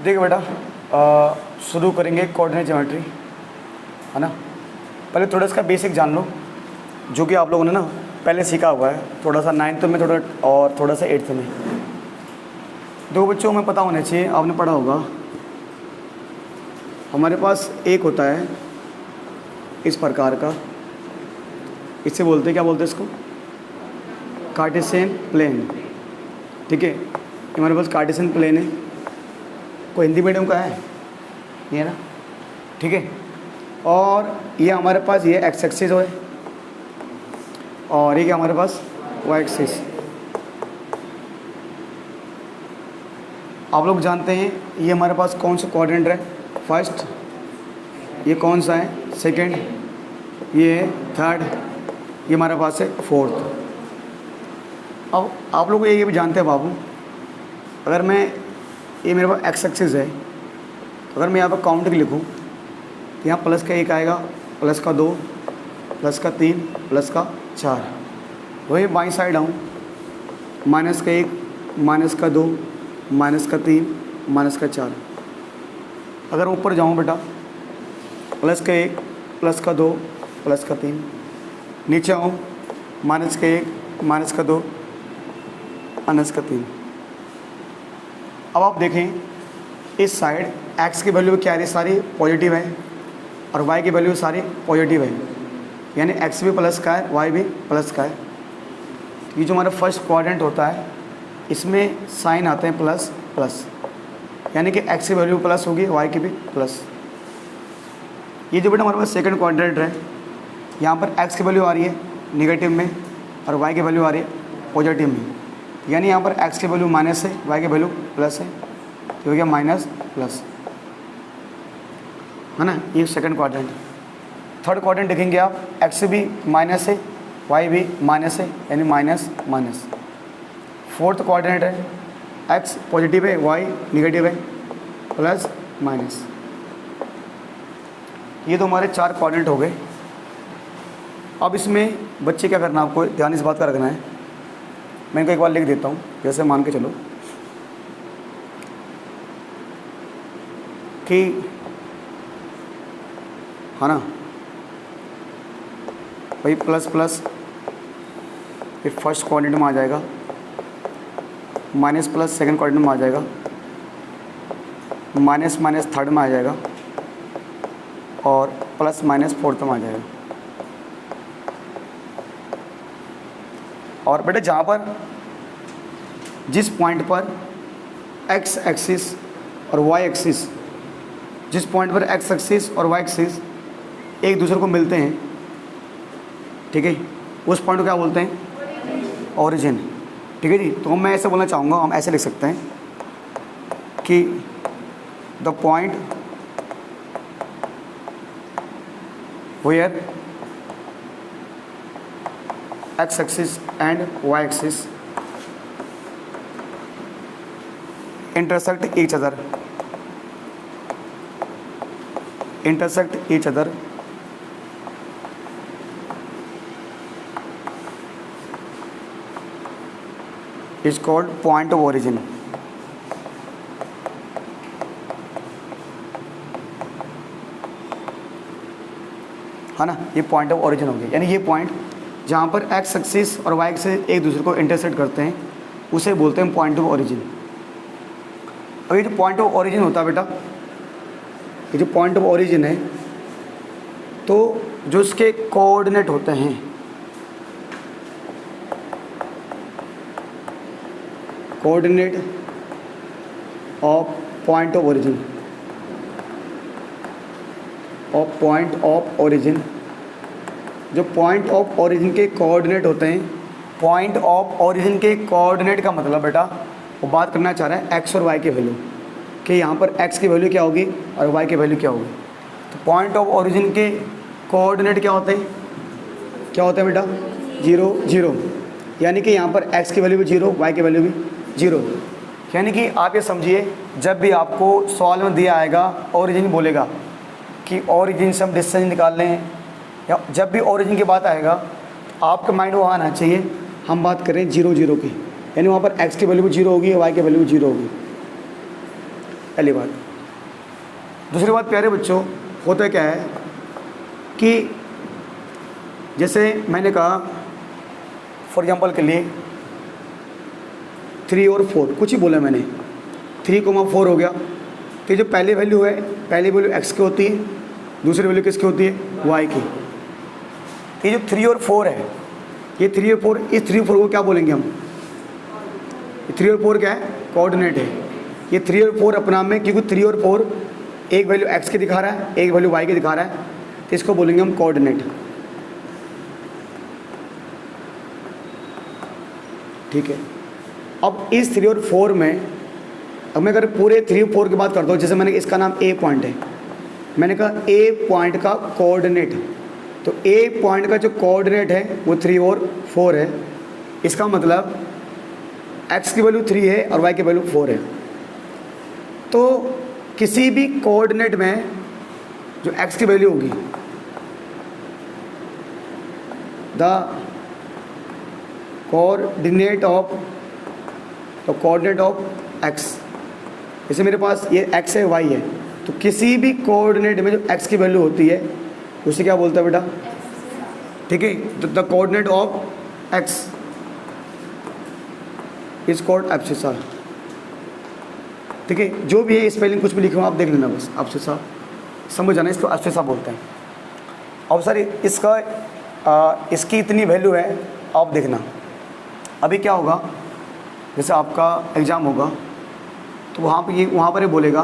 देखिए बेटा, शुरू करेंगे कोऑर्डिनेट ज्योमेट्री, है ना। पहले थोड़ा इसका बेसिक जान लो, जो कि आप लोगों ने ना पहले सीखा हुआ है, थोड़ा सा 9th में, थोड़ा और थोड़ा सा 8th में। दो बच्चों में पता होना चाहिए, आपने पढ़ा होगा। हमारे पास एक होता है इस प्रकार का, इससे बोलते हैं, क्या बोलते हैं इसको, कार्टेशियन प्लेन। ठीक है, ये हमारे पास कार्टेशियन प्लेन है। कोई हिंदी मीडियम का है ये ना, ठीक है। और ये हमारे पास ये एक्स एक्सिस है, और ये क्या हमारे पास वाई एक्सिस। आप लोग जानते हैं ये हमारे पास कौन सा क्वाड्रेंट है, फर्स्ट, ये कौन सा है, सेकंड, ये है थर्ड, ये हमारे पास है फोर्थ। अब आप लोग ये भी जानते हैं बाबू, अगर मैं, ये मेरे पास एक्स एक्सिस है, अगर मैं यहाँ पर काउंट के लिखूँ तो यहाँ प्लस का 1 आएगा, प्लस का 2, प्लस का 3, प्लस का 4। वही बाईं साइड आऊँ, माइनस का 1, माइनस का 2, माइनस का 3, माइनस का 4। अगर ऊपर जाऊँ बेटा, प्लस का 1, प्लस का 2, प्लस का 3। नीचे आऊँ, माइनस का 1, माइनस का 2, माइनस का 3। अब आप देखें इस साइड x की वैल्यू क्या है, सारी पॉजिटिव है, और y की वैल्यू सारी पॉजिटिव है, यानी x भी प्लस का है, y भी प्लस का है। ये जो हमारा फर्स्ट क्वाड्रेंट होता है, इसमें साइन आते हैं प्लस प्लस, यानी कि x की वैल्यू प्लस होगी, y की भी प्लस। ये जो बेटा हमारे पास सेकंड क्वाड्रेंट है, यहाँ पर x की वैल्यू आ रही है निगेटिव में, और y की वैल्यू आ रही है पॉजिटिव में, यानी यहाँ पर x की वैल्यू माइनस है, y की वैल्यू प्लस है, तो हो गया माइनस प्लस, है ना। ये सेकंड क्वाड्रेंट। थर्ड क्वाड्रेंट देखेंगे आप, x भी माइनस है, y भी माइनस है, यानी माइनस माइनस। फोर्थ क्वाड्रेंट है, x पॉजिटिव है, y निगेटिव है, प्लस माइनस। ये तो हमारे 4 क्वाड्रेंट हो गए। अब इसमें बच्चे क्या करना, आपको ध्यान इस बात का रखना है, मैं इनको एक बार लिख देता हूँ। जैसे मान के चलो कि, है ना भाई, प्लस प्लस ये फर्स्ट क्वाड्रेंट में आ जाएगा, माइनस प्लस सेकंड क्वाड्रेंट में आ जाएगा, माइनस माइनस थर्ड में आ जाएगा, और प्लस माइनस फोर्थ में आ जाएगा। और बेटे जहाँ पर, जिस पॉइंट पर x एक्सिस और y एक्सिस, जिस पॉइंट पर x एक्सिस और y एक्सिस एक दूसरे को मिलते हैं, ठीक है, उस पॉइंट को क्या बोलते हैं, ओरिजिन। ठीक है जी। तो मैं ऐसे बोलना चाहूँगा, हम ऐसे लिख सकते हैं कि the point where x axis and y axis intersect each other is called point of origin। है ना, ये पॉइंट ऑफ ओरिजिन हो गया, यानी ये पॉइंट जहाँ पर x एक्सिस और y एक्सिस एक दूसरे को इंटरसेक्ट करते हैं, उसे बोलते हैं पॉइंट ऑफ ओरिजिन। अब ये जो पॉइंट ऑफ ओरिजिन होता है बेटा, ये जो पॉइंट ऑफ ओरिजिन है, तो जो इसके कोऑर्डिनेट होते हैं, coordinate of point of origin, of point of origin, जो पॉइंट ऑफ ओरिजिन के कोऑर्डिनेट होते हैं, पॉइंट ऑफ ओरिजिन के कोऑर्डिनेट का मतलब बेटा, वो बात करना चाह रहा है x और y के वैल्यू, कि यहाँ पर x की वैल्यू क्या होगी और y की वैल्यू क्या होगी। तो पॉइंट ऑफ ओरिजिन के कोऑर्डिनेट क्या होते हैं, क्या होते हैं बेटा, 0 0, यानी कि यहाँ पर x की वैल्यू भी 0, y की वैल्यू भी 0। यानी कि आप ये समझिए, जब भी आपको सवाल में दिया आएगा ओरिजिन, बोलेगा कि ओरिजिन से हम डिस्टेंस निकाल लें, या जब भी ओरिजिन की बात आएगा तो आपका माइंड वो आना चाहिए, हम बात करें 0 0 की, यानी वहाँ पर x की वैल्यू भी 0 होगी, y की वैल्यू भी 0 होगी। पहली बात। दूसरी बात प्यारे बच्चों, होता क्या है कि जैसे मैंने कहा फॉर एग्जांपल के लिए 3 और 4 कुछ ही बोला मैंने, 3,4 हो गया। तो जो पहली वैल्यू है, पहली वैल्यू x की होती है, दूसरी वैल्यू किसकी होती है, y की। ये जो 3 और 4 है, ये 3 और 4, इस 3 और 4 को क्या बोलेंगे हम? ये 3 और 4 क्या है, कोऑर्डिनेट है। ये 3 और 4 अपना में, क्योंकि 3 और 4 एक वैल्यू x की दिखा रहा है, एक वैल्यू y की दिखा रहा है, तो इसको बोलेंगे हम कोऑर्डिनेट। ठीक है। अब इस 3 और 4 में, अब मैं अगर पूरे 3 और 4 की बात करता हूँ, जैसे मैंने इसका नाम A पॉइंट है, मैंने कहा A पॉइंट का कोऑर्डिनेट, तो A पॉइंट का जो कोऑर्डिनेट है वो 3 और 4 है। इसका मतलब x की वैल्यू 3 है और y की वैल्यू 4 है। तो किसी भी कोऑर्डिनेट में जो x की वैल्यू होगी, द कोऑर्डिनेट ऑफ x, जैसे मेरे पास ये x है, y है, तो किसी भी कोऑर्डिनेट में जो x की वैल्यू होती है उसे क्या बोलता है बेटा? ठीक है, तो the coordinate of x is called abscissa. ठीक है, जो भी है स्पेलिंग कुछ भी लिखूँ आप देख लेना, बस एब्सिसा समझ जाना, इसको एब्सिसा बोलते हैं। अब सर इसकी इतनी वैल्यू है, आप देखना अभी क्या होगा। जैसे आपका एग्ज़ाम होगा तो वहाँ पर ये बोलेगा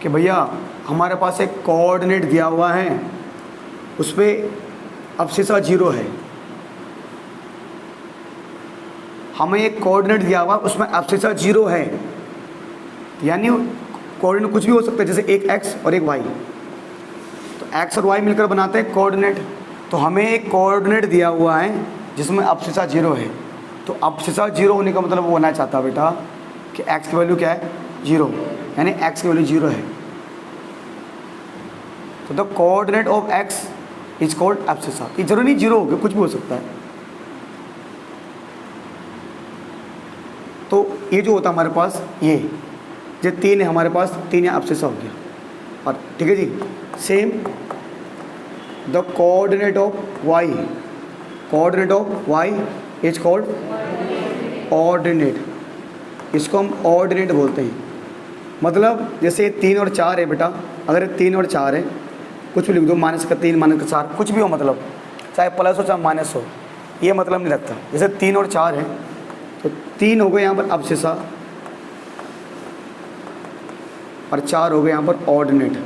कि भैया हमारे पास एक कोऑर्डिनेट दिया हुआ है, उस पर एब्सिसा 0 है। हमें एक कोऑर्डिनेट दिया हुआ, उसमें एब्सिसा 0 है, यानी कोऑर्डिनेट कुछ भी हो सकता है, जैसे एक x और एक y, तो x और y मिलकर बनाते हैं कोऑर्डिनेट। तो हमें एक कोऑर्डिनेट दिया हुआ है जिसमें एब्सिसा 0 है, तो एब्सिसा 0 होने का मतलब वो होना चाहता है बेटा कि x की वैल्यू क्या है, 0, यानी x की वैल्यू 0 है। तो the coordinate of x is called abscissa. ये जरूरी नहीं 0 हो गया, कुछ भी हो सकता है। तो ये जो होता है हमारे पास, ये 3 है हमारे पास, 3 या एब्सिसा हो गया। और ठीक है जी, same the coordinate of y, coordinate of y is called ordinate. इसको हम ऑर्डिनेट बोलते हैं। मतलब जैसे 3 और 4 है बेटा, अगर 3 और 4 है, कुछ भी लिख दो, -3 -4 कुछ भी हो, मतलब चाहे प्लस हो चाहे माइनस हो, ये मतलब नहीं रखता। जैसे 3 और 4 है तो 3 हो गए यहाँ पर एब्सिसा और 4 हो गए यहाँ पर ऑर्डिनेट।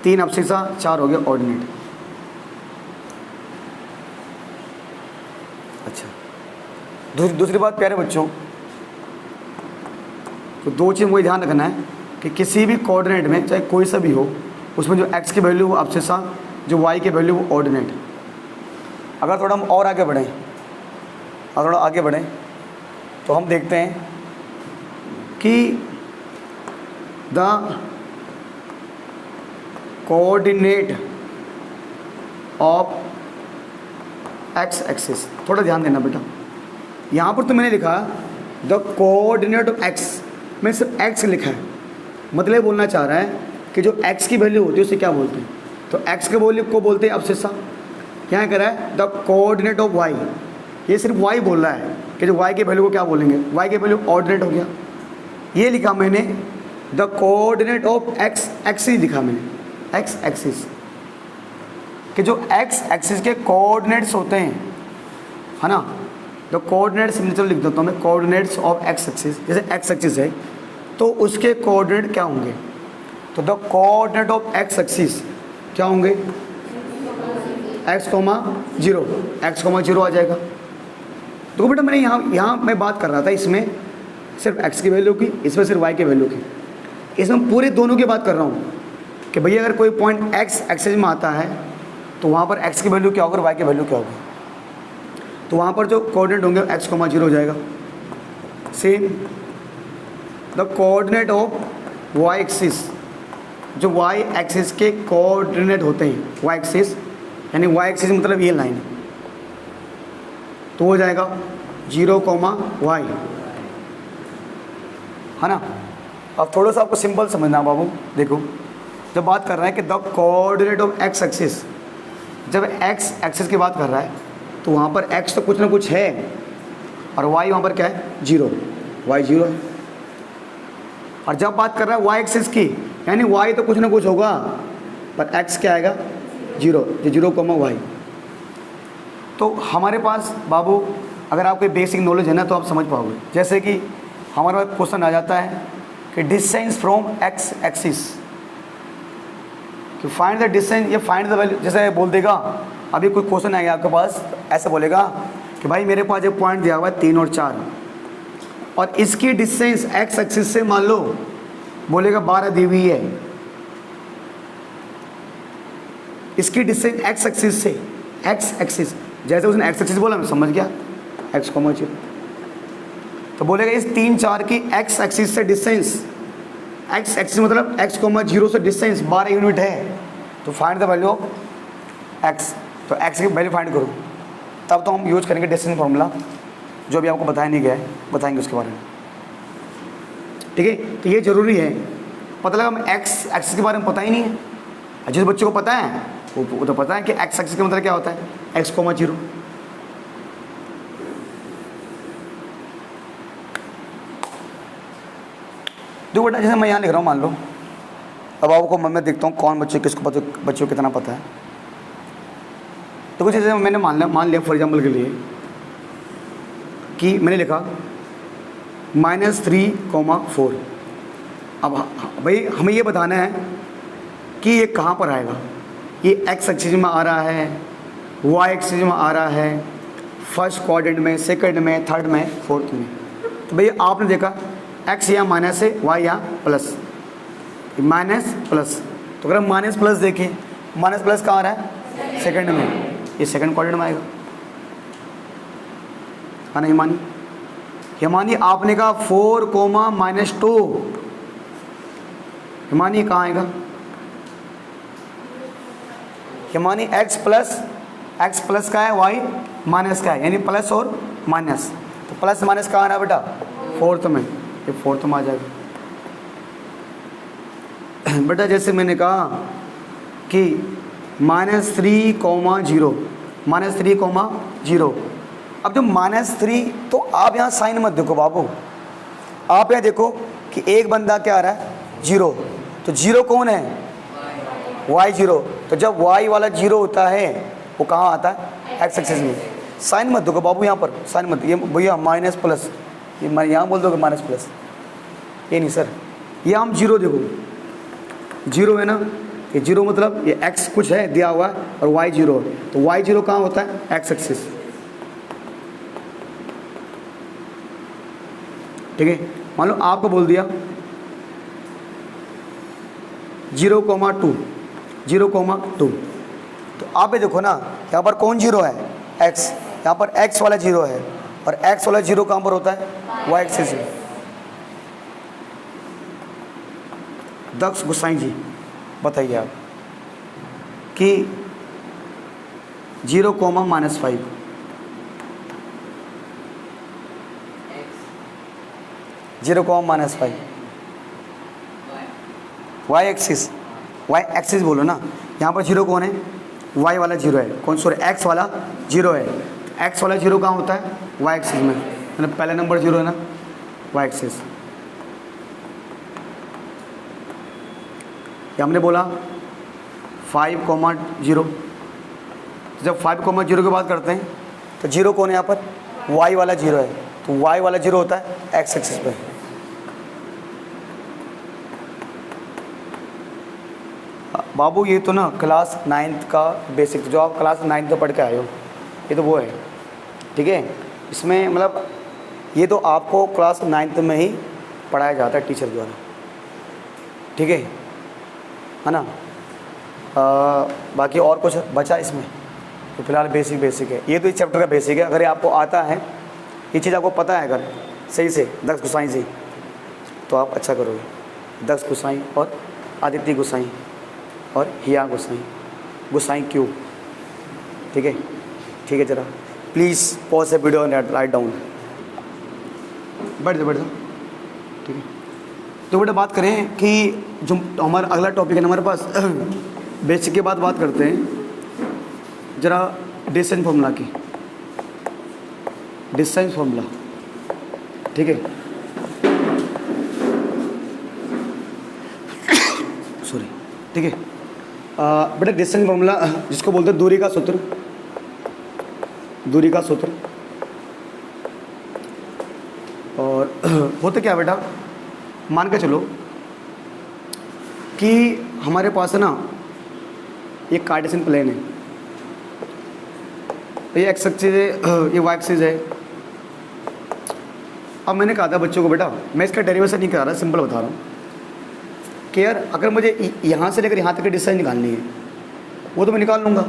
3 एब्सिसा, 4 हो गया ऑर्डिनेट। अच्छा, दूसरी बात प्यारे बच्चों, तो 2 चीज़ मुझे ध्यान रखना है कि किसी भी कोऑर्डिनेट में चाहे कोई सा भी हो, उसमें जो x की वैल्यू वो एब्सिसा, जो y की वैल्यू वो ऑर्डिनेट। अगर थोड़ा हम और आगे बढ़ें, तो हम देखते हैं कि the coordinate of x axis, थोड़ा ध्यान देना बेटा। यहाँ पर तो मैंने लिखा द कोऑर्डिनेट ऑफ x, मैंने सिर्फ x लिखा है, मतलब बोलना चाह रहा है कि जो x की वैल्यू होती है उसे क्या बोलते हैं, तो x के वैल्यू को बोलते हैं एब्सिसा। यहाँ कह रहा है द कोऑर्डिनेट ऑफ y, ये सिर्फ y बोल रहा है कि जो y के वैल्यू को क्या बोलेंगे, y के वैल्यू ऑर्डिनेट हो गया। ये लिखा मैंने the coordinate of x axis, लिखा मैंने x एक्सिस, कि जो x एक्सिस के कोऑर्डिनेट्स होते हैं, है ना, द कोऑर्डिनेट्स, चलो लिख देता हूँ मैं, कोऑर्डिनेट्स ऑफ x एक्सिस। जैसे x एक्सिस है तो उसके कोऑर्डिनेट क्या होंगे, तो the coordinate of x axis क्या होंगे, x, 0, x, 0 आ जाएगा। तो बेटा मैंने यहाँ मैं बात कर रहा था इसमें सिर्फ x की वैल्यू की, इसमें सिर्फ y की वैल्यू की, इसमें पूरे दोनों की बात कर रहा हूँ कि भैया अगर कोई पॉइंट x एक्सिस में आता है तो वहाँ पर x की वैल्यू क्या होगा और y की वैल्यू क्या होगी, तो वहाँ पर जो कोऑर्डिनेट होंगे x, 0 हो जाएगा। Same the coordinate of y axis, जो y एक्सिस के कोऑर्डिनेट होते हैं, y एक्सिस यानी y एक्सिस मतलब ये लाइन, तो हो जाएगा 0, y, है ना। अब थोड़ा सा आपको सिंपल समझना बाबू, देखो जब बात कर रहा है कि the coordinate of x axis, जब एक्स एक्सिस की बात कर रहा है तो वहाँ पर एक्स तो कुछ ना कुछ है और वाई वहाँ पर क्या है, जीरो, वाई जीरो है। और जब बात कर रहा है वाई एक्सिस की, यानी वाई तो कुछ ना कुछ होगा पर एक्स क्या आएगा, जीरो, ये जीरो कोमा वाई। तो हमारे पास बाबू अगर आपको बेसिक नॉलेज है ना तो आप समझ पाओगे। जैसे कि हमारे पास क्वेश्चन आ जाता है कि डिस्टेंस फ्रॉम एक्स एक्सिस, कि फाइंड द डिस्टेंस, ये फाइंड द वैल्यू, जैसे बोल देगा अभी कोई क्वेश्चन आएगा आपके पास, ऐसे बोलेगा कि भाई मेरे पास एक पॉइंट दिया हुआ है 3 और 4 और इसकी डिस्टेंस एक्स एक्सिस से मान लो बोलेगा 12 दी हुई है, इसकी डिस्टेंस एक्स एक्सिस से, एक्स एक्सिस, जैसे उसने एक्स एक्सिस बोला मैं समझ गया एक्स कॉमा जीरो, तो बोलेगा इस 3 4 की एक्स एक्सिस से डिस्टेंस, एक्स एक्सिस मतलब एक्स कॉमा जीरो से डिस्टेंस 12 यूनिट है, तो find the value of x, तो एक्स की वैल्यू फाइंड करो। तब तो हम यूज करेंगे डिस्टेंस फार्मूला, जो अभी आपको बताया नहीं गया है, बताएंगे उसके बारे में, ठीक है। तो ये ज़रूरी है, पता लगा हमें एक्स एक्सिस के बारे में पता ही नहीं है। जिस बच्चे को पता है वो तो पता है कि एक्स एक्सिस का मतलब क्या होता है, एक्स कॉमा जीरो। देखो बेटा जैसे मैं यहाँ लिख रहा हूँ, मान लो अब आपको मैं देखता हूँ कौन बच्चे किसको पता, बच्चों को कितना पता है। तो कुछ जैसे मैंने मान लिया फॉर एग्जाम्पल के लिए कि मैंने लिखा -3,4। अब भाई हमें ये बताना है कि ये कहाँ पर आएगा, ये एक्स एक्सिस में आ रहा है, वाई एक्सिस में आ रहा है, फर्स्ट क्वाड्रेंट में, सेकंड में, थर्ड में, फोर्थ में। तो भैया आपने देखा एक्स यहाँ माइनस है, वाई यहाँ प्लस, माइनस प्लस, तो अगर हम माइनस प्लस देखें, माइनस प्लस कहाँ आ रहा है, सेकंड में, ये सेकंड क्वाड्रेंट में आएगा, है ना हिमानी। हिमानी आपने कहा 4,-2, हिमानी कहाँ आएगा, हिमानी एक्स प्लस का है, वाई माइनस का है, यानी प्लस और माइनस, तो प्लस माइनस कहाँ आ रहा है बेटा, फोर्थ में, ये फोर्थ में आ जाएगा। बेटा जैसे मैंने कहा कि -3,0, अब जो -3, तो आप यहाँ साइन मत देखो बाबू, आप यहाँ देखो कि एक बंदा क्या आ रहा है, जीरो, तो जीरो कौन है, वाई जीरो, तो जब वाई वाला जीरो होता है वो कहाँ आता है, एक्स एक्सिस में। साइन मत देखो बाबू, यहाँ पर साइन मत, ये भैया माइनस प्लस, ये यहाँ बोल दोगे माइनस प्लस, ये नहीं सर, ये हम जीरो देखो, जीरो है ना, ये जीरो मतलब ये एक्स कुछ है दिया हुआ है और वाई जीरो है, तो वाई जीरो कहाँ होता है, एक्स एक्सिस, ठीक है। मान लो आपको बोल दिया 0,2, 0,2, तो आप ये देखो ना यहाँ पर कौन जीरो है, एक्स, यहाँ पर एक्स वाला जीरो है और एक्स वाला जीरो कहाँ पर होता है, वाई एक्सिस में। दक्ष गुसाई जी बताइए आप कि 0,-5, -5, वाई एक्सिस, वाई एक्सिस बोलो ना, यहाँ पर जीरो कौन है, वाई वाला जीरो है, कौन सॉरी एक्स वाला जीरो है, एक्स वाला जीरो कहाँ होता है, वाई एक्सिस में, मतलब पहला नंबर जीरो है ना, वाई एक्सिस। ये हमने बोला 5,0, जब 5,0 की बात करते हैं तो जीरो कौन है यहाँ पर, वाई वाला जीरो है, तो वाई वाला जीरो होता है एक्स एक्सिस पे। बाबू ये तो ना क्लास 9th का बेसिक, जो आप क्लास 9th में पढ़ के आए हो, ये तो वो है, ठीक है। इसमें मतलब ये तो आपको क्लास 9th में ही पढ़ाया जाता है टीचर द्वारा, ठीक है ना। बाकी और कुछ बचा इसमें तो फिलहाल बेसिक है, ये तो इस चैप्टर का बेसिक है। अगर ये आपको आता है, ये चीज़ आपको पता है अगर सही से दक्ष गुसाई से, तो आप अच्छा करोगे। दक्ष गुसाई और आदित्य गुसाई और हिया गुसाई क्यों, ठीक है। जरा please pause the video and write down, बैठ जाओ, ठीक है। तो बेटा बात करें कि जो हमारा अगला टॉपिक है हमारे पास बेसिक के बाद बात करते हैं ज़रा डिस्टेंस फॉर्मूला की, डिस्टेंस फॉर्मूला, ठीक है। सॉरी, ठीक है बेटा डिस्टेंस फॉर्मूला जिसको बोलते हैं दूरी का सूत्र, दूरी का सूत्र। और होता क्या बेटा, मान के चलो कि हमारे पास है ना ये कार्टेशियन प्लेन है, ये एक्स एक्सिस है, ये वाई एक्सिस है। अब मैंने कहा था बच्चों को बेटा मैं इसका डेरिवेशन नहीं करा रहा, सिंपल बता रहा हूँ कि यार अगर मुझे यहाँ से लेकर यहाँ तक की डिस्टेंस निकालनी है वो तो मैं निकाल लूँगा।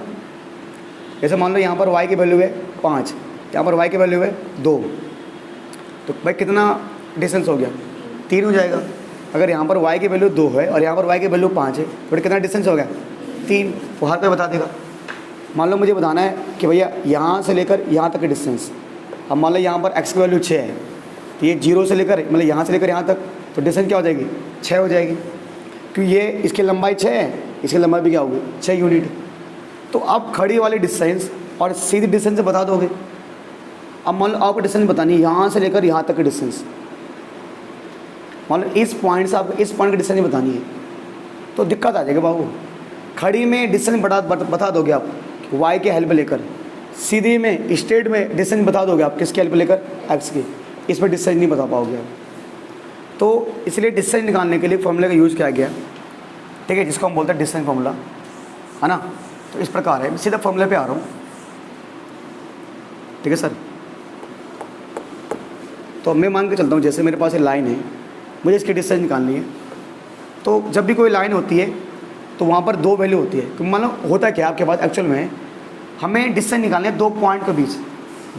जैसे मान लो यहाँ पर y की वैल्यू है 5, यहाँ पर y की वैल्यू है 2, तो भाई कितना डिस्टेंस हो गया, 3 हो जाएगा। अगर यहाँ पर y की वैल्यू 2 है और यहाँ पर y की वैल्यू 5 है तो कितना डिस्टेंस हो गया, 3। वो हर पे बता देगा। मान लो मुझे बताना है कि भैया यहाँ से लेकर यहाँ तक की डिस्टेंस। अब मान लो यहाँ पर x की वैल्यू 6 है, तो ये 0 से लेकर मतलब यहाँ से लेकर यहाँ तक तो डिस्टेंस क्या हो जाएगी, 6 हो जाएगी, क्योंकि ये इसकी लंबाई 6 है, इसकी लंबाई भी क्या होगी 6 यूनिट। तो आप खड़ी वाली डिस्टेंस और सीधी डिस्टेंस से बता दोगे। अब मान लो आपको डिस्टेंस बतानी है यहाँ से लेकर यहाँ तक की डिस्टेंस, मान लो इस पॉइंट से आपको इस पॉइंट की डिस्टेंस बतानी है तो दिक्कत आ जाएगी बाबू। खड़ी में डिस्टेंस बता दोगे आप वाई की हेल्प लेकर, सीधी में स्ट्रेट में डिस्टेंस बता दोगे आप किसकी हेल्प लेकर, एक्स की। इसमें डिस्टेंस नहीं बता पाओगे आप। तो इसलिए डिस्टेंस निकालने के लिए फॉर्मूले का यूज़ किया गया, ठीक है, जिसको हम बोलते हैं डिस्टेंस फॉर्मूला, है ना। तो इस प्रकार है, मैं सीधा फॉर्मूले पे आ रहा हूँ, ठीक है सर। तो मैं मान के चलता हूँ जैसे मेरे पास एक लाइन है, मुझे इसकी डिस्टेंस निकालनी है। तो जब भी कोई लाइन होती है तो वहाँ पर 2 वैल्यू होती है। तो मान लो होता है क्या आपके पास एक्चुअल में हमें डिस्टेंस निकालनी है 2 पॉइंट के बीच,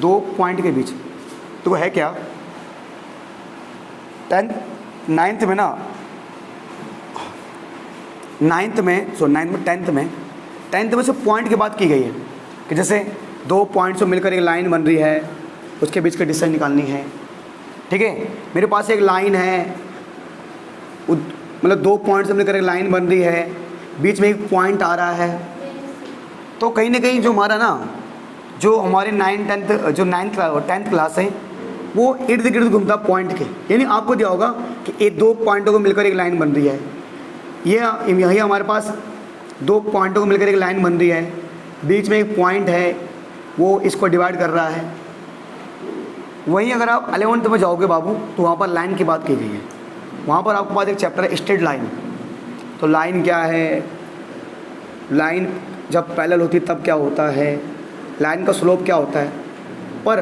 2 पॉइंट के बीच। तो वो है क्या, 9th में ना, 10th में से पॉइंट की बात की गई है कि जैसे 2 पॉइंट से मिलकर एक लाइन बन रही है, उसके बीच की डिस्टेंस निकालनी है, ठीक है। मेरे पास एक लाइन है, मतलब 2 पॉइंट से मिलकर एक लाइन बन रही है, बीच में एक पॉइंट आ रहा है। तो कहीं ना कहीं जो हमारा ना जो हमारे 10th क्लास है वो इर्द गिर्द घूमता पॉइंट के, यानी आपको दिया होगा कि ये 2 पॉइंटों को मिलकर एक लाइन बन रही है। ये यही हमारे पास 2 पॉइंटों को मिलकर एक लाइन बन रही है, बीच में एक पॉइंट है वो इसको डिवाइड कर रहा है। वहीं अगर आप 11th में जाओगे बाबू तो वहाँ पर लाइन की बात की गई है। वहाँ पर आपके पास एक चैप्टर है स्ट्रेट लाइन। तो लाइन क्या है, लाइन जब पैरेलल होती है तब क्या होता है, लाइन का स्लोप क्या होता है। पर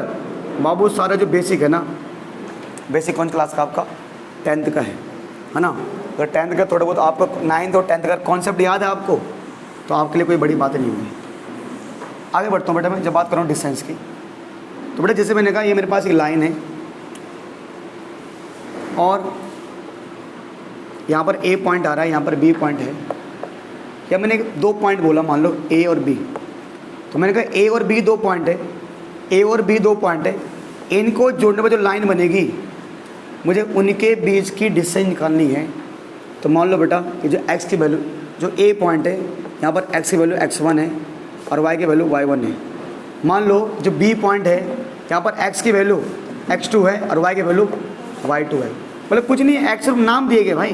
बाबू सारा जो बेसिक है ना, बेसिक कौन क्लास का आपका 10th का है ना। अगर 10th का थोड़ा बहुत आपको 9th और 10th का कॉन्सेप्ट याद है आपको तो आपके लिए कोई बड़ी बात नहीं होगी। आगे बढ़ता हूँ बेटा, मैं जब बात कर रहा हूँ डिस्टेंस की, तो बेटा जैसे मैंने कहा ये मेरे पास एक लाइन है और यहाँ पर A पॉइंट आ रहा है, यहाँ पर B पॉइंट है। या मैंने 2 पॉइंट बोला, मान लो A और B, तो मैंने कहा A और B 2 पॉइंट है, A और B 2 पॉइंट है, इनको जोड़ने पर जो लाइन बनेगी मुझे उनके बीच की डिस्टेंस निकालनी है। तो मान लो बेटा कि जो x की वैल्यू, जो A पॉइंट है यहाँ पर x की वैल्यू x1 है और y की वैल्यू y1 है। मान लो जो B पॉइंट है यहाँ पर x की वैल्यू x2 है और y की वैल्यू y2 है। मतलब कुछ नहीं है, x सिर्फ नाम दिए गए भाई।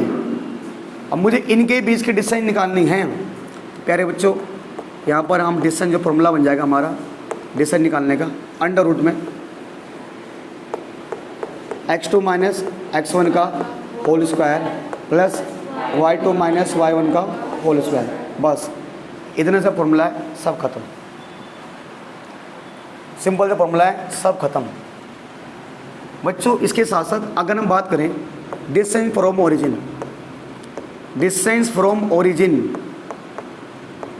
अब मुझे इनके बीच की डिस्टेंस निकालनी है। प्यारे बच्चों, यहाँ पर हम डिस्टेंस जो फॉर्मूला बन जाएगा हमारा डिस्टेंस निकालने का, अंडर रूट में x2 माइनस x1 का whole square plus y2 minus y1 का होल स्क्वायर। बस इतने से फॉर्मूला है, सब खत्म। सिंपल सा फॉर्मूला है, सब खत्म बच्चों। इसके साथ साथ अगर हम बात करें distance from origin, distance from origin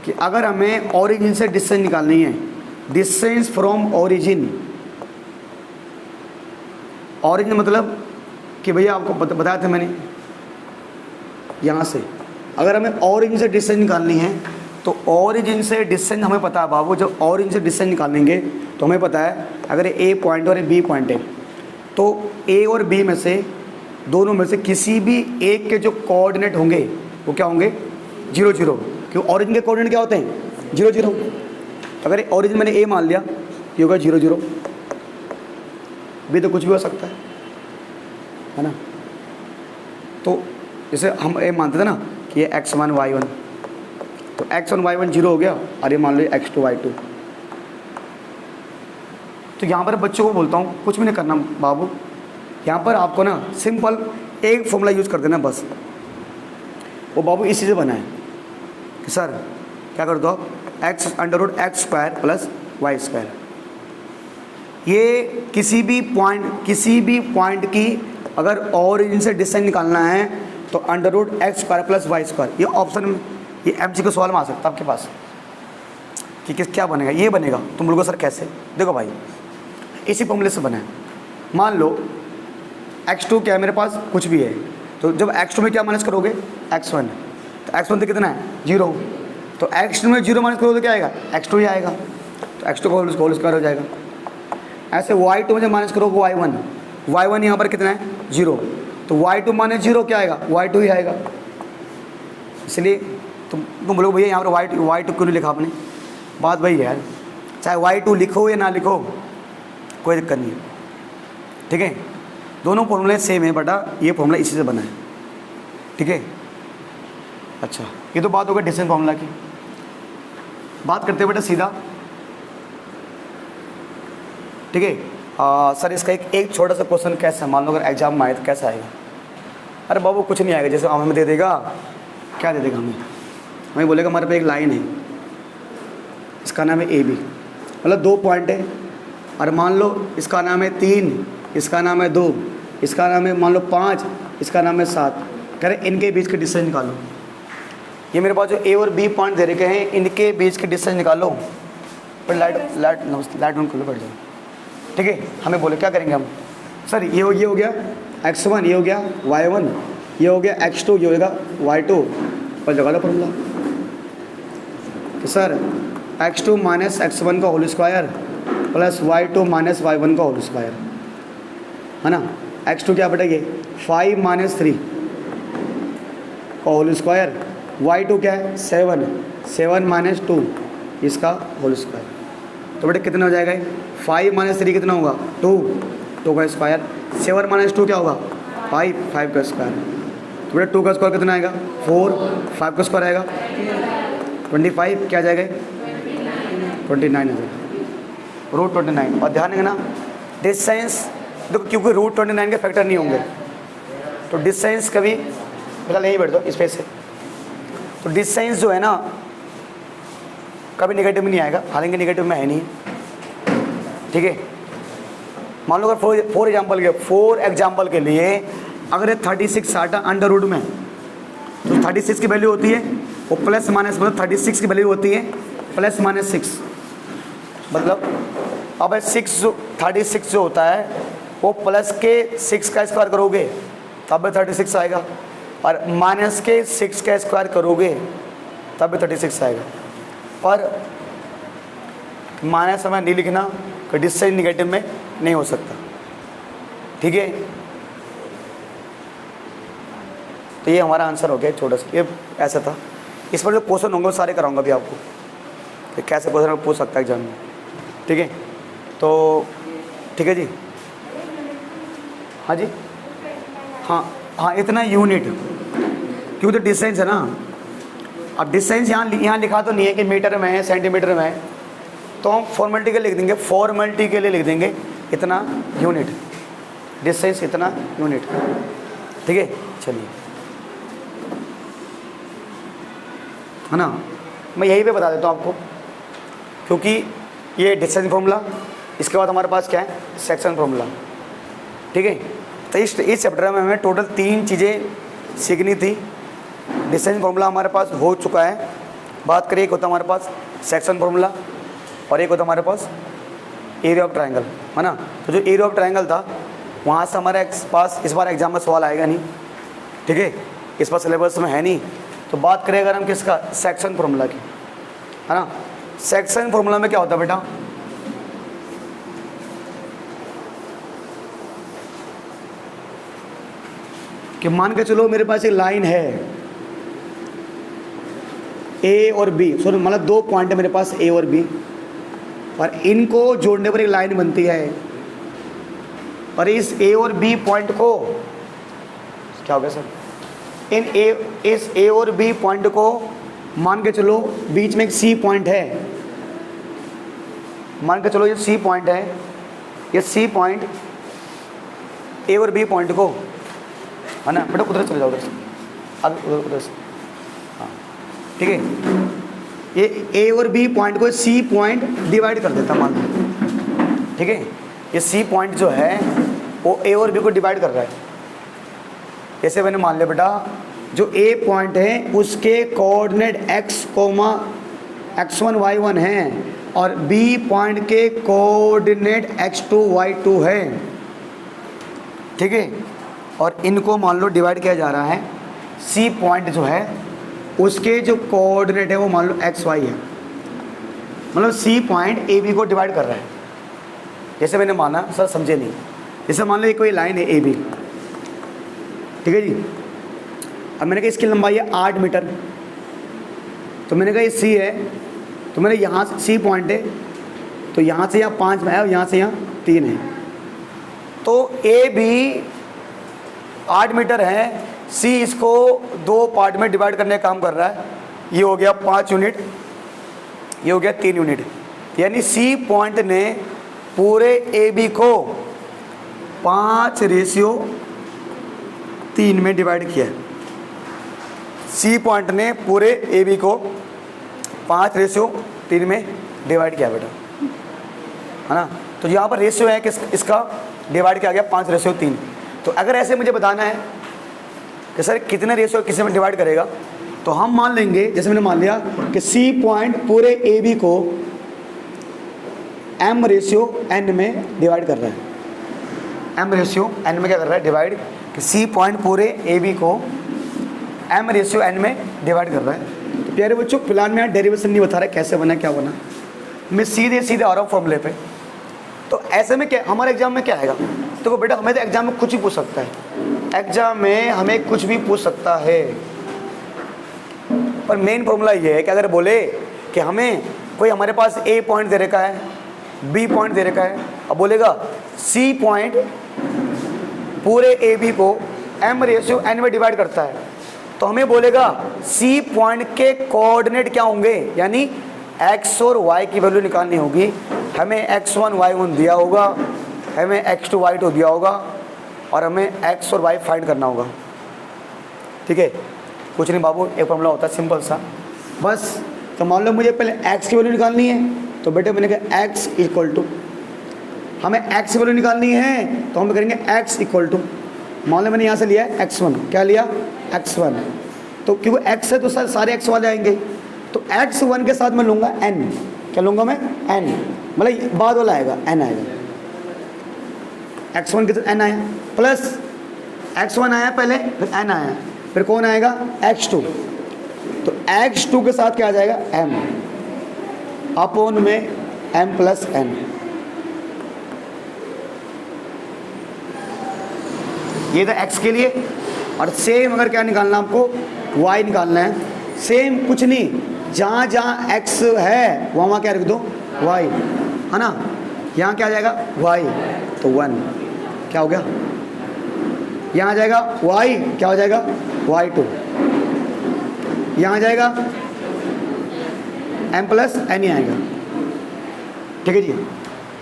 कि अगर हमें ओरिजिन से डिस्टेंस निकालनी है, डिस्टेंस फ्रॉम ओरिजिन, ओरिजिन मतलब कि भैया आपको बताया था मैंने यहाँ से अगर हमें ओरिजिन से डिस्टेंस निकालनी है तो ओरिजिन से डिस्टेंस हमें पता है बाबू। जब ओरिजिन से डिस्टेंस निकालेंगे तो हमें पता है अगर ए पॉइंट और बी पॉइंट है तो ए और बी में से दोनों में से किसी भी एक के जो कोऑर्डिनेट होंगे वो क्या होंगे, 0 0, क्यों ओरिजिन के कोऑर्डिनेट क्या होते हैं 0 0। अगर ओरिजिन मैंने ए मान लिया ये होगा 0 0, भी तो कुछ भी हो सकता है ना। तो जैसे हम ए मानते थे ना कि ये x1 y1, तो x1 y1 0 हो गया, और ये मान लो x2 y2। तो यहाँ पर बच्चों को बोलता हूँ कुछ भी नहीं करना बाबू, यहाँ पर आपको ना सिंपल एक फॉर्मूला यूज़ कर देना बस। वो बाबू इसी से बना है कि सर क्या कर दो आप, x√x² + y²। ये किसी भी पॉइंट की अगर ओरिजिन से डिस्टेंस निकालना है तो √x² + y², ये ऑप्शन में, ये MCQ सवाल में आ सकता है आपके पास कि क्या बनेगा, ये बनेगा। तुम बोलोगे सर कैसे, देखो भाई इसी फॉर्मूले से बना है। मान लो x2 क्या है मेरे पास, कुछ भी है, तो जब x2 में क्या माइनस करोगे x1, तो x1 तो कितना है 0, तो x2 में 0 माइनस करोगे तो क्या आएगा x2 ही आएगा, तो x2 का होल स्क्वायर हो जाएगा। ऐसे y2 में जब माइनस करोगे y1 यहाँ पर कितना है 0, तो y2 माइनस 0 क्या आएगा y2 ही आएगा। इसलिए तुम बोलोगे भैया यहाँ पर y2 क्यों नहीं लिखा आपने, बात वही है यार, चाहे y2 लिखो या ना लिखो कोई दिक्कत नहीं है, ठीक है। दोनों फॉर्मूले सेम है बेटा, ये फॉर्मूला इसी से बना है, ठीक है। अच्छा ये तो बात होगा डिस्टेंस फॉर्मूला की। बात करते हैं बेटा सीधा, ठीक है। सर इसका एक छोटा सा क्वेश्चन कैसा, मान लो अगर एग्जाम में आए तो कैसा आएगा। अरे बाबू कुछ नहीं आएगा, जैसे हमें दे देगा, क्या दे देगा हमें बोलेगा हमारे पे एक लाइन है, इसका नाम है AB, मतलब 2 पॉइंट है, और मान लो इसका नाम है 3, इसका नाम है 2, इसका नाम है मान लो 5, इसका नाम है 7। कह रहे इनके बीच के डिस्टेंस निकालो। ये मेरे पास जो A और B पॉइंट दे रखे हैं, इनके बीच के डिस्टेंस निकालो। पर लाइट ऑन कर लो, बैठ जाओ, ठीक है। हमें बोले क्या करेंगे हम, सर ये हो गया x1, ये हो गया y1, ये हो गया x2, ये होगा y2, पर जगह लो फॉर्मूला कि सर x2 माइनस x1 का whole square plus y2 minus y1 का होल स्क्वायर, है ना। x2 क्या बटेगी 5 माइनस 3 का होल स्क्वायर, y2 क्या है 7 माइनस 2 इसका होल स्क्वायर। तो बेटे कितना हो जाएगा, 5 माइनस 3 कितना होगा 2 का स्क्वायर, 7 माइनस 2 क्या होगा 5 का स्क्वायर। तो बेटा 2 का स्क्वायर कितना आएगा 4, 5 का स्क्वायर आएगा 25, क्या जाएगा 29 आ जाएगा, √29। और ध्यान रखना डिस्टेंस देखो, क्योंकि √29 के फैक्टर नहीं होंगे, तो डिस्टेंस कभी फिलहाल यहीं बैठ दो इस पे से, तो डिस्टेंस जो है ना कभी नेगेटिव में नहीं आएगा, हालांकि नेगेटिव में है नहीं, ठीक है। मान लो अगर फॉर एग्जाम्पल के लिए अगर 36 आता √ में, तो 36 की वैल्यू होती है वो प्लस माइनस, मतलब 36 की वैल्यू होती है प्लस माइनस 6, मतलब अब 36 जो होता है वो प्लस के 6 का स्क्वायर करोगे तब भी 36 आएगा, और माइनस के 6 का स्क्वायर करोगे तब भी 36 आएगा। पर माइनस हमें नहीं लिखना, कि डिस्टेंस निगेटिव में नहीं हो सकता, ठीक है। तो ये हमारा आंसर हो गया छोटा सा, ये ऐसा था। इस पर जो क्वेश्चन होंगे वो सारे कराऊंगा भी आपको कि कैसे क्वेश्चन पूछ सकता है एग्जाम में, ठीक है। तो ठीक है जी, हाँ जी, हाँ इतना यूनिट, क्योंकि तो डिस्टेंस है ना। अब डिस्टेंस यहाँ लिखा तो नहीं है कि मीटर में है सेंटीमीटर में है, तो हम फॉर्मेलिटी के लिए लिख देंगे इतना यूनिट, डिस्टेंस इतना यूनिट, ठीक है। चलिए, है ना, मैं यही पे बता देता हूँ आपको, क्योंकि ये डिस्टेंस फॉर्मूला, इसके बाद हमारे पास क्या है सेक्शन फॉर्मूला, ठीक है। तो इस चैप्टर में हमें टोटल 3 चीज़ें सीखनी थी। डिस्टेंस फॉर्मूला हमारे पास हो चुका है, बात करिए एक होता हमारे पास सेक्शन फॉर्मूला और एक होता हमारे पास एरिया ऑफ ट्रायंगल, है ना। तो जो एरिया ऑफ ट्रायंगल था वहाँ से हमारे पास इस बार एग्जाम में सवाल आएगा नहीं, ठीक है, इस बार सिलेबस में है नहीं। तो बात करें अगर हम किसका सेक्शन फॉर्मूला की, है ना। सेक्शन फॉर्मूला में क्या होता है बेटा, कि मान के चलो मेरे पास एक लाइन है ए और बी, सॉरी मतलब 2 पॉइंट है मेरे पास ए और बी, और इनको जोड़ने पर एक लाइन बनती है। और इस ए और बी पॉइंट को क्या हो गया सर, इस ए और बी पॉइंट को मान के चलो बीच में एक सी पॉइंट है, मान के चलो ये सी पॉइंट है, ये सी पॉइंट ए और बी पॉइंट को, है ना बेटा, उधर चले जाओ, उधर से अब उधर से, हाँ ठीक है। ये ए और बी पॉइंट को सी पॉइंट डिवाइड कर देता मान लो, ठीक है। ये सी पॉइंट जो है वो ए और बी को डिवाइड कर रहा है। जैसे मैंने मान लिया बेटा, जो ए पॉइंट है उसके कोऑर्डिनेट x1 y1 हैं और बी पॉइंट के कोऑर्डिनेट x2 y2 है, ठीक है। और इनको मान लो डिवाइड किया जा रहा है, सी पॉइंट जो है उसके जो कोऑर्डिनेट है वो मान लो x y है, मतलब सी पॉइंट ए बी को डिवाइड कर रहा है। जैसे मैंने माना, सर समझे नहीं, जैसे मान लो ये कोई लाइन है ए बी, ठीक है जी। अब मैंने कहा इसकी लंबाई है 8 मीटर, तो मैंने कहा ये सी है, तो मैंने यहाँ से सी पॉइंट है, तो यहाँ से यहाँ 5 में है और यहाँ से यहाँ 3 है, तो ए बी 8 मीटर है, सी इसको 2 पार्ट में डिवाइड करने का काम कर रहा है। ये हो गया 5 यूनिट, ये हो गया 3 यूनिट, यानी सी पॉइंट ने पूरे ए बी को 5:3 में डिवाइड किया है। सी पॉइंट ने पूरे ए बी को 5:3 में डिवाइड किया बेटा, है ना। तो यहाँ पर रेशियो है कि इसका डिवाइड किया गया 5:3। तो अगर ऐसे मुझे बताना है कि सर कितने रेशियो किसी में डिवाइड करेगा, तो हम मान लेंगे, जैसे मैंने मान लिया कि सी पॉइंट पूरे ए बी को m/n में डिवाइड कर रहा है। m/n में क्या कर रहा है, डिवाइड, कि सी पॉइंट पूरे ए बी को m/n में डिवाइड कर रहा है। तो प्यारे बच्चों, फिलहाल मैं यहाँ डेरिवेशन नहीं बता रहा कैसे बना क्या बना, मैं सीधे आ रहा हूँ फॉर्मूले पे। तो ऐसे में क्या हमारे एग्जाम में क्या आएगा, तो बेटा हमें तो एग्जाम में कुछ भी पूछ सकता है, एग्जाम में हमें कुछ भी पूछ सकता है, पर मेन फॉर्मूला ये है कि अगर बोले कि हमें कोई हमारे पास ए पॉइंट दे रखा है, बी पॉइंट दे रखा है, अब बोलेगा सी पॉइंट पूरे ए बी को m/n में डिवाइड करता है, तो हमें बोलेगा सी पॉइंट के कोऑर्डिनेट क्या होंगे, यानी x और y की वैल्यू निकालनी होगी। हमें x1 y1 दिया होगा, हमें x2 y2 दिया होगा, और हमें x और y फाइंड करना होगा, ठीक है। कुछ नहीं बाबू, एक फॉर्मूला होता है सिंपल सा बस। तो मान लो मुझे पहले x की वैल्यू निकालनी है, तो बेटे मैंने कहा x इक्वल टू, हमें x की वैल्यू निकालनी है तो हम करेंगे x इक्वल टू, मान लो मैंने यहाँ से लिया है x1, क्या लिया x1, तो क्योंकि x है तो सारे x वाले आएंगे, तो x1 के साथ मैं लूँगा n, क्या लूँगा मैं n, मतलब बाद वाला आएगा n आएगा, x1 के साथ n आया, प्लस x1 आया पहले, फिर n आया, फिर कौन आएगा x2, तो x2 के साथ क्या आ जाएगा m अपॉन में m+n। ये था x के लिए। और सेम अगर क्या निकालना आपको, y निकालना है, सेम कुछ नहीं, जहाँ जहाँ x है वहाँ क्या रख दो y, है ना। यहाँ क्या आ जाएगा y, तो 1 क्या हो गया, यहाँ आ जाएगा y, क्या हो जाएगा y2, यहाँ आ जाएगा m+n ही आएगा, ठीक है जी।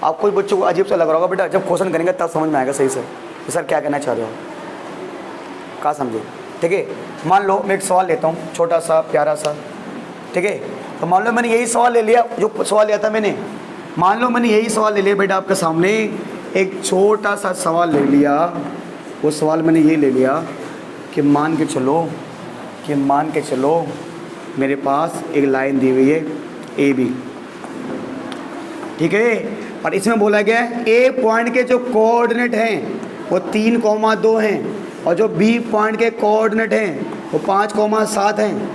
आपको बच्चों को अजीब सा लग रहा होगा बेटा, जब क्वेश्चन करेंगे तब समझ में आएगा सही से कि सर क्या कहना चाह रहे हो, कहाँ समझे, ठीक है। मान लो मैं एक सवाल लेता हूँ छोटा सा प्यारा सा, ठीक है। तो मान लो मैंने यही सवाल ले लिया, जो सवाल लिया था मैंने, मान लो मैंने यही सवाल ले लिया बेटा आपके सामने, एक छोटा सा सवाल ले लिया। वो सवाल मैंने ये ले लिया कि मान के चलो मेरे पास एक लाइन दी हुई है ए बी, ठीक है। और इसमें बोला गया है ए पॉइंट के जो कोऑर्डिनेट हैं वो 3,2 हैं, और जो बी पॉइंट के कोऑर्डिनेट हैं वो 5,7 हैं।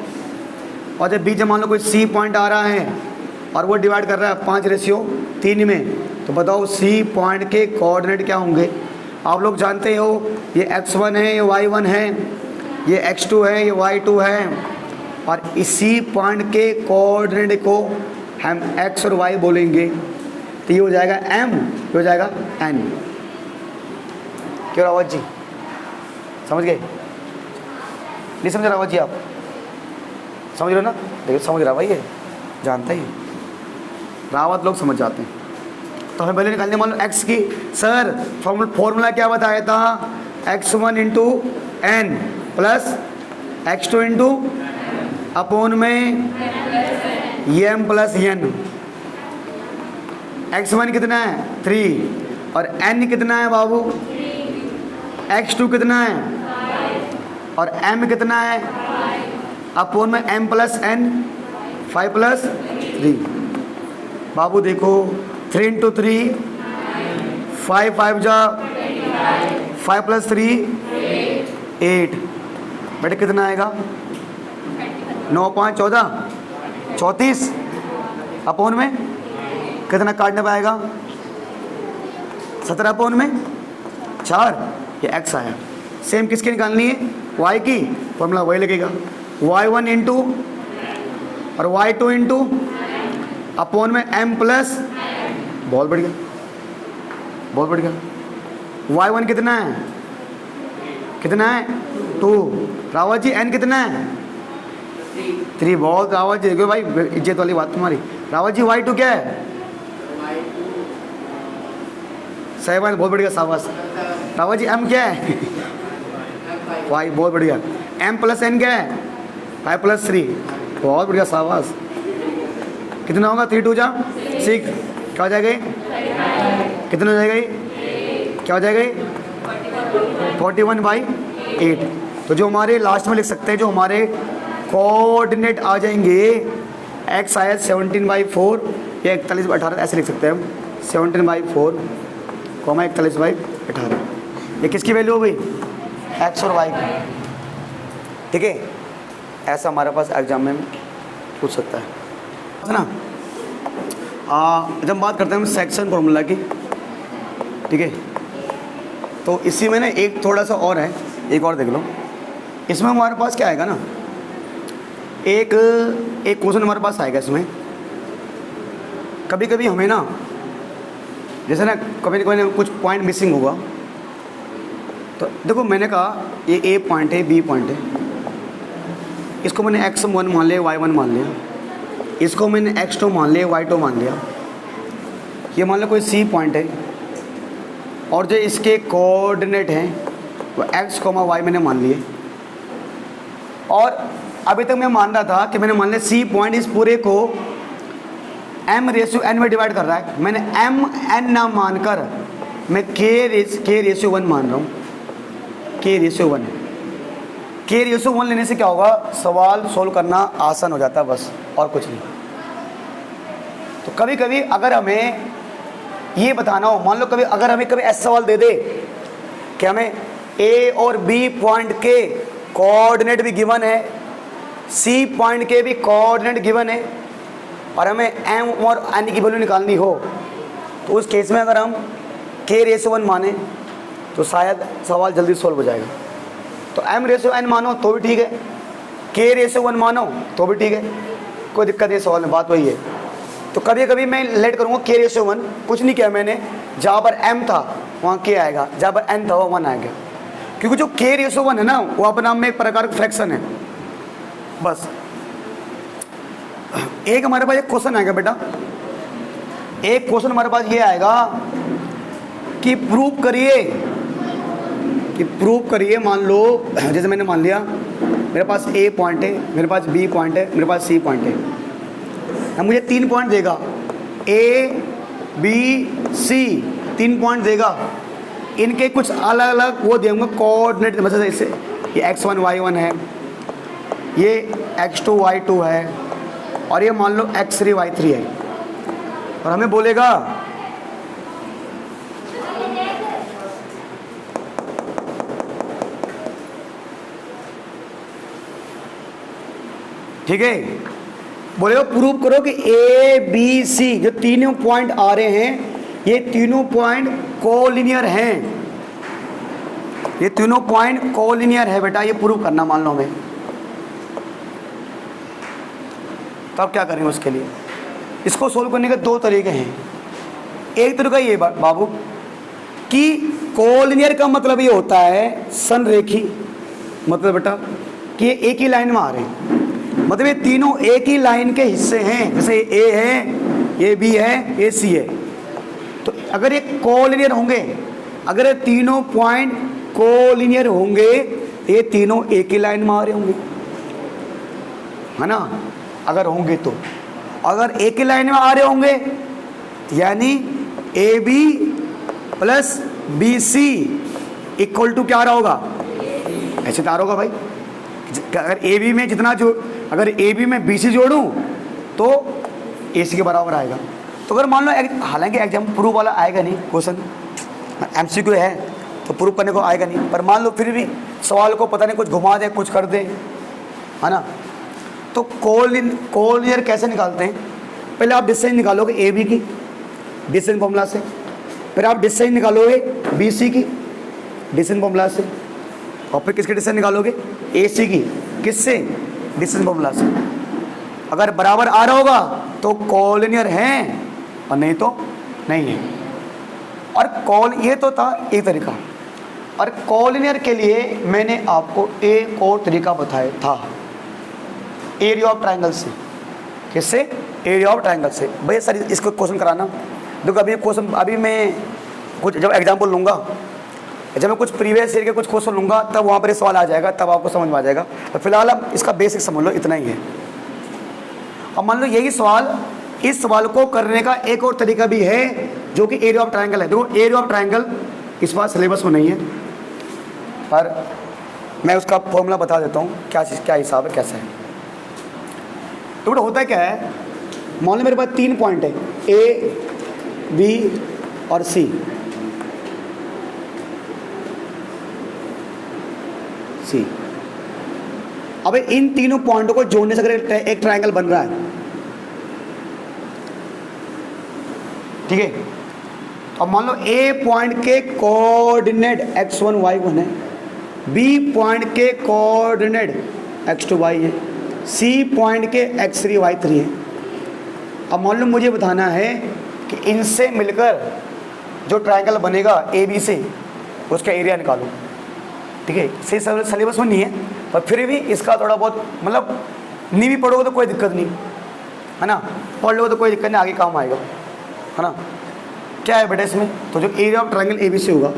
और जब बीच में मान लो कोई सी पॉइंट आ रहा है और वो डिवाइड कर रहा है 5:3 में, तो बताओ सी पॉइंट के कोऑर्डिनेट क्या होंगे। आप लोग जानते हो ये x1 है, ये y1 है, ये x2 है, ये y2 है, और इसी पॉइंट के कोऑर्डिनेट को हम x और y बोलेंगे, तो ये हो जाएगा m, ये हो जाएगा n। क्यों रावत जी, समझ गए? नहीं समझ रावत जी? आप समझ रहे हो ना? देखिए समझ रहा भाई, ये जानता ही रावत लोग समझ जाते हैं। तो हमें पहले निकालने मान लो x की, सर फॉर्मूला क्या बताया था? x1 into n plus x2 into upon में m प्लस n। x1 कितना है? 3, और n कितना है बाबू? x2 कितना है? और m कितना है? अपॉन में m प्लस n, 5 प्लस 3। बाबू देखो 3 इंटू 3, 5 5 जा 5 प्लस 3 8। बेटे कितना आएगा? 9 5 14 34, अपॉन में कितना काटने पाएगा? 17 अपॉन में 4। ये x आया। सेम किसकी निकालनी है? y की। फॉर्मूला वही लगेगा, y1 इंटू और y2 इंटू अपॉन में m प्लस, बहुत बढ़िया बहुत बढ़िया। y1 कितना है? कितना है? 2। रावत जी n कितना है? 3। बहुत रावत जी, देखो भाई इज्जत वाली बात तुम्हारी। रावत जी y2 क्या है? 7। बहुत बढ़िया, शाबाश। रावत जी m क्या है? 5। बहुत बढ़िया। m प्लस n क्या है? 5 प्लस 3। बहुत बढ़िया, शाबाश। कितना होगा? 3 2 जा 6। क्या हो जाएगा ये? कितना हो जाएगा ये? क्या हो जाएगा ये? 41/8। तो जो हमारे लास्ट में लिख सकते हैं, जो हमारे कोऑर्डिनेट आ जाएंगे, x आया 17/4 या 41/18, ऐसे लिख सकते हैं हम। 17/4, 41/18। ये किसकी वैल्यू हो गई? x और y की। ठीक है, ऐसा हमारे पास एग्जाम में पूछ सकता है ना। जब बात करते हैं हम सेक्शन फार्मूला की, ठीक है, तो इसी में ना एक थोड़ा सा और है, एक और देख लो। इसमें हमारे पास क्या आएगा ना, एक क्वेश्चन हमारे पास आएगा इसमें। कभी कभी हमें ना, जैसे ना कभी कभी कुछ पॉइंट मिसिंग होगा, तो देखो मैंने कहा ये ए पॉइंट है, बी पॉइंट है, इसको मैंने x1 मान लिया, y1 मान लिया, इसको मैंने x2 मान लिया, y2 मान लिया। ये मान लो कोई सी पॉइंट है, और जो इसके कोऑर्डिनेट हैं वो x, y मैंने मान लिए। और अभी तक मैं मान रहा था कि मैंने मान लिया सी पॉइंट इस पूरे को m/n में डिवाइड कर रहा है। मैंने mn ना मानकर मैं k/1 मान रहा हूँ। k/1 k/1 लेने से क्या होगा, सवाल सोल्व करना आसान हो जाता है, बस और कुछ नहीं। तो कभी कभी अगर हमें ये बताना हो, मान लो कभी अगर हमें कभी ऐसा सवाल दे दे कि हमें ए और बी पॉइंट के कोऑर्डिनेट भी गिवन है, सी पॉइंट के भी कोऑर्डिनेट गिवन है, और हमें एम और एन की वैल्यू निकालनी हो, तो उस केस में अगर हम k/1 माने तो शायद सवाल जल्दी सोल्व हो जाएगा। तो m/n मानो तो भी ठीक है, k/1 मानो तो भी ठीक है, कोई दिक्कत नहीं सवाल में, बात वही है। तो कभी कभी मैं लेट करूँगा k/1, कुछ नहीं किया मैंने, जहाँ पर m था वहाँ k आएगा, जहाँ पर n था वहाँ 1 आएगा, क्योंकि जो k/1 है ना वो अपने नाम में एक प्रकार का फ्रैक्शन है। बस एक हमारे पास एक क्वेश्चन आएगा बेटा, एक क्वेश्चन हमारे पास ये आएगा कि प्रूव करिए, मान लो जैसे मैंने मान लिया मेरे पास ए पॉइंट है, मेरे पास बी पॉइंट है, मेरे पास सी पॉइंट है। अब मुझे 3 पॉइंट देगा, ए बी सी 3 पॉइंट देगा, इनके कुछ अलग अलग वो देंगे कोऑर्डिनेट, मतलब जैसे ये x1 y1 है, ये x2 y2 है, और ये मान लो x3 y3 है, और हमें बोलेगा ठीक है, बोलेगा प्रूव करो कि ए बी सी जो तीनों पॉइंट आ रहे हैं, ये तीनों पॉइंट कोलिनियर हैं। ये तीनों पॉइंट कोलिनियर है बेटा, ये प्रूव करना मान लो हमें। तो अब क्या करेंगे उसके लिए? इसको सोल्व करने के दो तरीके हैं। एक तरीका ये बाबू कि कोलिनियर का मतलब ये होता है संरेखी, मतलब बेटा कि ये एक ही लाइन में आ रहे हैं, मतलब ये तीनों एक ही लाइन के हिस्से हैं। जैसे ए है, ये बी है, ये सी है। तो अगर ये कोलिनियर होंगे, अगर ये तीनों पॉइंट कोलिनियर होंगे तो ये तीनों एक ही लाइन में आ रहे होंगे, है ना? अगर होंगे तो, अगर एक ही लाइन में आ रहे होंगे यानी a b plus b c equal to क्या आ रहा होगा? ऐसे तो आ रहा होगा भाई। अगर ए बी में जितना अगर ए बी में बी सी जोड़ूँ तो ए सी के बराबर आएगा। तो अगर मान लो, हालांकि एग्जाम प्रूफ वाला आएगा नहीं, क्वेश्चन MCQ है तो प्रूफ करने को आएगा नहीं, पर मान लो फिर भी सवाल को पता नहीं कुछ घुमा दे, कुछ कर दे, है ना? तो कोलिनियर कैसे निकालते हैं? पहले आप डिस्टेंस निकालोगे ए बी की डिस्टेंस फॉर्मूला से, फिर आप डिस्टेंस निकालोगे बी सी की डिस्टेंस फॉर्मूला से, और फिर किसके डिस्टेंस निकालोगे? ए सी की, किससे? डिस्टेंस फॉर्मूला से। अगर बराबर आ रहा होगा तो कोलिनियर हैं और नहीं तो नहीं है। और ये तो था एक तरीका, और कोलिनियर के लिए मैंने आपको एक और तरीका बताया था, एरिया ऑफ ट्रायंगल से। किससे? एरिया ऑफ ट्रायंगल से। भैया सर इसको क्वेश्चन कराना। देखो अभी क्वेश्चन, अभी मैं कुछ जब एग्जाम्पल लूँगा, जब मैं कुछ प्रीवियस ईयर के कुछ क्वेश्चन लूँगा तब वहाँ पर ये सवाल आ जाएगा, तब आपको समझ में आ जाएगा। तो फिलहाल अब इसका बेसिक समझ लो, इतना ही है। अब मान लो यही सवाल, इस सवाल को करने का एक और तरीका भी है जो कि एरिया ऑफ ट्रायंगल है। देखो एरिया ऑफ ट्रायंगल इस बार सिलेबस में नहीं है, पर मैं उसका फॉर्मूला बता देता हूँ क्या चीज़, क्या हिसाब है, कैसा है। तो बेटा होता क्या है, मान लो मेरे पास 3 पॉइंट है, ए बी और सी। अब इन तीनों पॉइंटों को जोड़ने से अगर एक ट्रायंगल बन रहा है, ठीक है? अब मान लो ए पॉइंट के कोऑर्डिनेट x1 y1 है, बी पॉइंट के कोऑर्डिनेट x2 y है, सी पॉइंट के x3 y3 है। अब मान लो मुझे बताना है कि इनसे मिलकर जो ट्रायंगल बनेगा ए बी से, उसका एरिया निकालो। ठीक है, सही सिलेबस में नहीं है, पर फिर भी इसका थोड़ा बहुत मतलब नहीं भी पढ़ोगे तो कोई दिक्कत नहीं, है ना? पढ़ लो तो कोई दिक्कत नहीं, आगे काम आएगा, है ना? क्या है बेटा इसमें? तो जो area of triangle A B C होगा,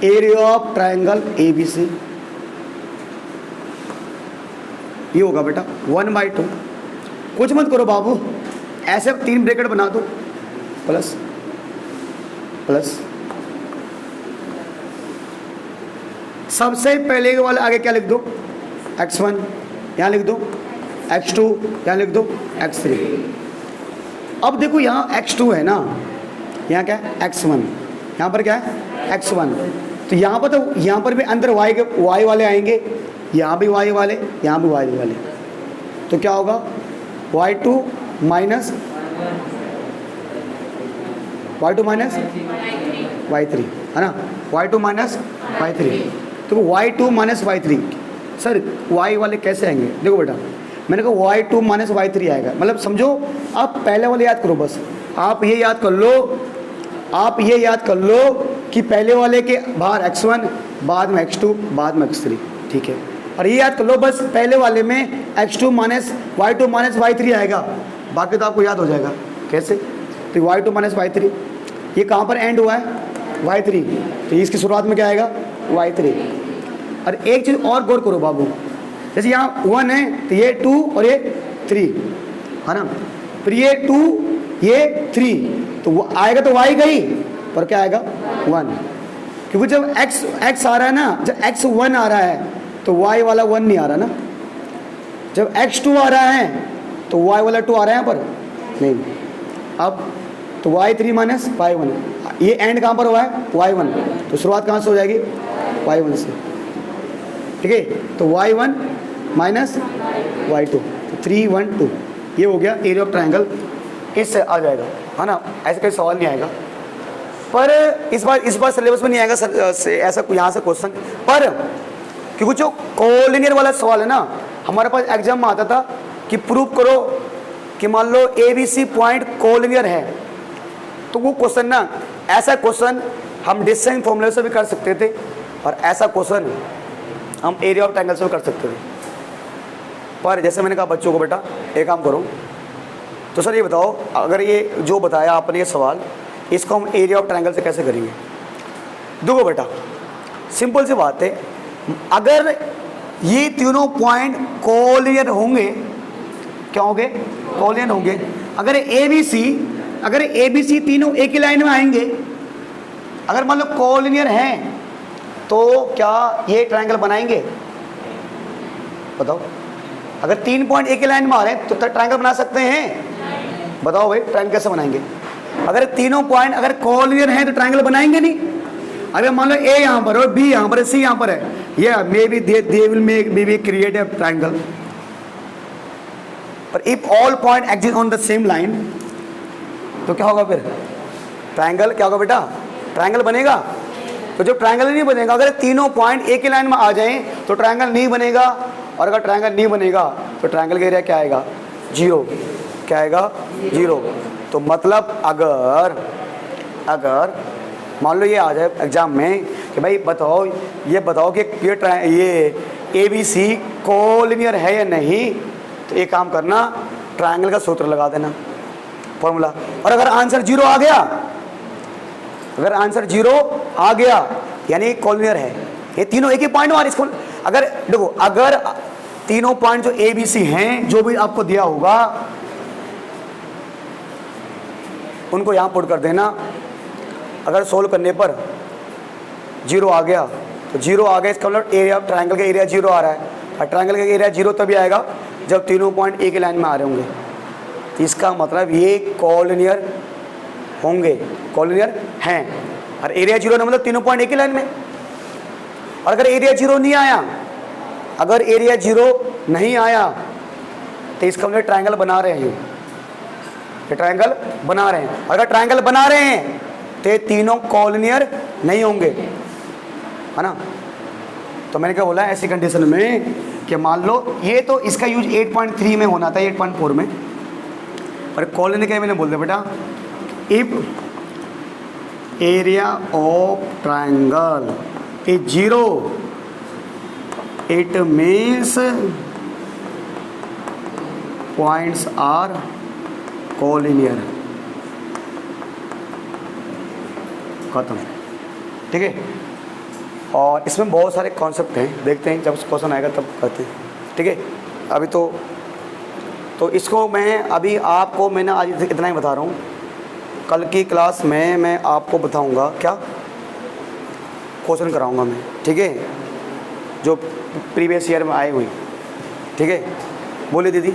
area of triangle A B C ये होगा बेटा 1/2। कुछ मत करो बाबू, ऐसे 3 ब्रैकेट बना दो, प्लस प्लस। सबसे पहले वाला आगे क्या लिख दो? x1 यहाँ लिख दो, x2 यहाँ लिख दो, x3। अब देखो यहाँ x2 है ना, यहाँ क्या है? x1, यहाँ पर क्या है? x1। तो यहाँ पर भी अंदर y वाले आएंगे, यहाँ भी y वाले, यहाँ भी y वाले। तो क्या होगा? y2 माइनस y3, है ना? y2 minus y3। तो y2 minus y3, sir y वाले कैसे आएंगे? देखो बेटा, मैंने कहा y2 माइनस y3 आएगा, मतलब समझो आप पहले वाले याद करो, बस आप ये याद कर लो कि पहले वाले के बाहर x1, बाद में x2, बाद में x3, ठीक है? और ये याद कर लो बस पहले वाले में x2 माइनस y3 आएगा, बाकी तो आपको याद हो जाएगा। कैसे? तो y2 माइनस y3, ये कहाँ पर एंड हुआ है? y3, तो इसकी शुरुआत में क्या आएगा? y3। और एक चीज़ और गौर करो बाबू, जैसे यहाँ 1 है तो ये 2 और ये 3, है ना? फिर ये 2 ये 3, तो वो आएगा तो y गई, पर क्या आएगा? 1। क्योंकि जब x आ रहा है ना, जब x1 आ रहा है तो y वाला 1 नहीं आ रहा ना, जब x2 आ रहा है तो y वाला 2 आ रहा है यहाँ पर नहीं। अब तो y3 माइनस y1, ये एंड कहाँ पर हुआ है? y1, तो शुरुआत कहाँ से हो जाएगी? y1 से, ठीक है? तो y1 माइनस y2, तो 3 1 2, ये हो गया एरिया ऑफ ट्रायंगल। इससे आ जाएगा, है ना? ऐसे कोई सवाल नहीं आएगा। पर इस बार सिलेबस में नहीं आएगा ऐसा यहाँ से क्वेश्चन। पर क्योंकि जो कोलिनियर वाला सवाल है ना, हमारे पास एग्जाम में आता था कि प्रूव करो कि मान लो ABC पॉइंट कोलिनियर है, तो वो क्वेश्चन ना, ऐसा क्वेश्चन हम डिस्टेंस फॉर्मूले से भी कर सकते थे और ऐसा क्वेश्चन हम एरिया ऑफ ट्रायंगल से भी कर सकते थे। पर जैसे मैंने कहा बच्चों को, बेटा एक काम करो, तो सर ये बताओ, अगर ये जो बताया आपने ये सवाल, इसको हम एरिया ऑफ ट्रायंगल से कैसे करेंगे? देखो बेटा, सिंपल सी बात है, अगर ये तीनों पॉइंट कोलिनियर होंगे, क्या होंगे? कोलिनियर होंगे। अगर ABC तीनों एक ही लाइन में आएंगे, अगर मान लो कोलिनियर हैं, तो क्या ये ट्रायंगल बनाएंगे? बताओ, अगर 3 पॉइंट एक ही लाइन में आ रहे हैं तो ट्रायंगल बना सकते हैं? बताओ भाई, ट्रायंगल कैसे बनाएंगे? अगर तीनों पॉइंट अगर कोलिनियर हैं तो ट्रायंगल बनाएंगे नहीं। अगर मान लो A यहाँ पर और B यहाँ पर है, C यहाँ पर है, ये may be they will may create a triangle. पर if all point exist on the same line, तो क्या होगा फिर? ट्रायंगल क्या होगा बेटा? ट्रायंगल बनेगा। तो जब ट्रायंगल नहीं बनेगा, अगर तीनों पॉइंट एक ही लाइन में आ जाएं तो ट्रायंगल नहीं बनेगा, और अगर ट्रायंगल नहीं बनेगा तो ट्रायंगल का एरिया क्या आएगा? 0। क्या आएगा? 0। तो मतलब अगर मान लो ये आ जाए एग्जाम में कि भाई बताओ, ये बताओ कि ये ABC कोलिनियर है या नहीं, तो एक काम करना, ट्रायंगल का सूत्र लगा देना, फॉर्मूला। और अगर आंसर 0 आ गया, अगर आंसर 0 आ गया यानी कोलिनियर है। ये तीनों एक ही पॉइंट में, इसको अगर देखो, अगर तीनों पॉइंट जो ABC हैं, जो भी आपको दिया होगा उनको यहां पुट कर देना। अगर सोल्व करने पर 0 आ गया तो 0 आ गया, इसका मतलब एरिया ट्रायंगल का एरिया 0 आ रहा है, और ट्रायंगल का एरिया 0 तभी आएगा जब तीनों पॉइंट एक ही लाइन में आ रहे होंगे। तो इसका मतलब ये कोलिनियर होंगे, कोलिनियर हैं। और एरिया 0 ना, मतलब तीनों पॉइंट एक ही लाइन में। और अगर एरिया 0 नहीं आया, अगर एरिया 0 नहीं आया, तो इसका मतलब ट्रायंगल बना रहे हैं, ये ट्रायंगल बना रहे हैं। अगर ट्रायंगल बना रहे हैं तो ये तीनों कोलिनियर नहीं होंगे, है ना। तो मैंने क्या बोला, ऐसी कंडीशन में कि मान लो ये, तो इसका यूज 8.3 में होना था, 8.4 में, और कोलिनियर क्या मैंने बोल दिया बेटा, if area of triangle is 0 it means points are collinear. खत्म, ठीक है। और इसमें बहुत सारे कॉन्सेप्ट हैं, देखते हैं जब क्वेश्चन आएगा तब करते हैं, ठीक है। अभी तो इसको मैंने आज इतना ही बता रहा हूँ। कल की क्लास में मैं आपको बताऊँगा क्या क्वेश्चन कराऊँगा मैं, ठीक है, जो प्रीवियस ईयर में आए हुए, ठीक है। बोलिए दीदी।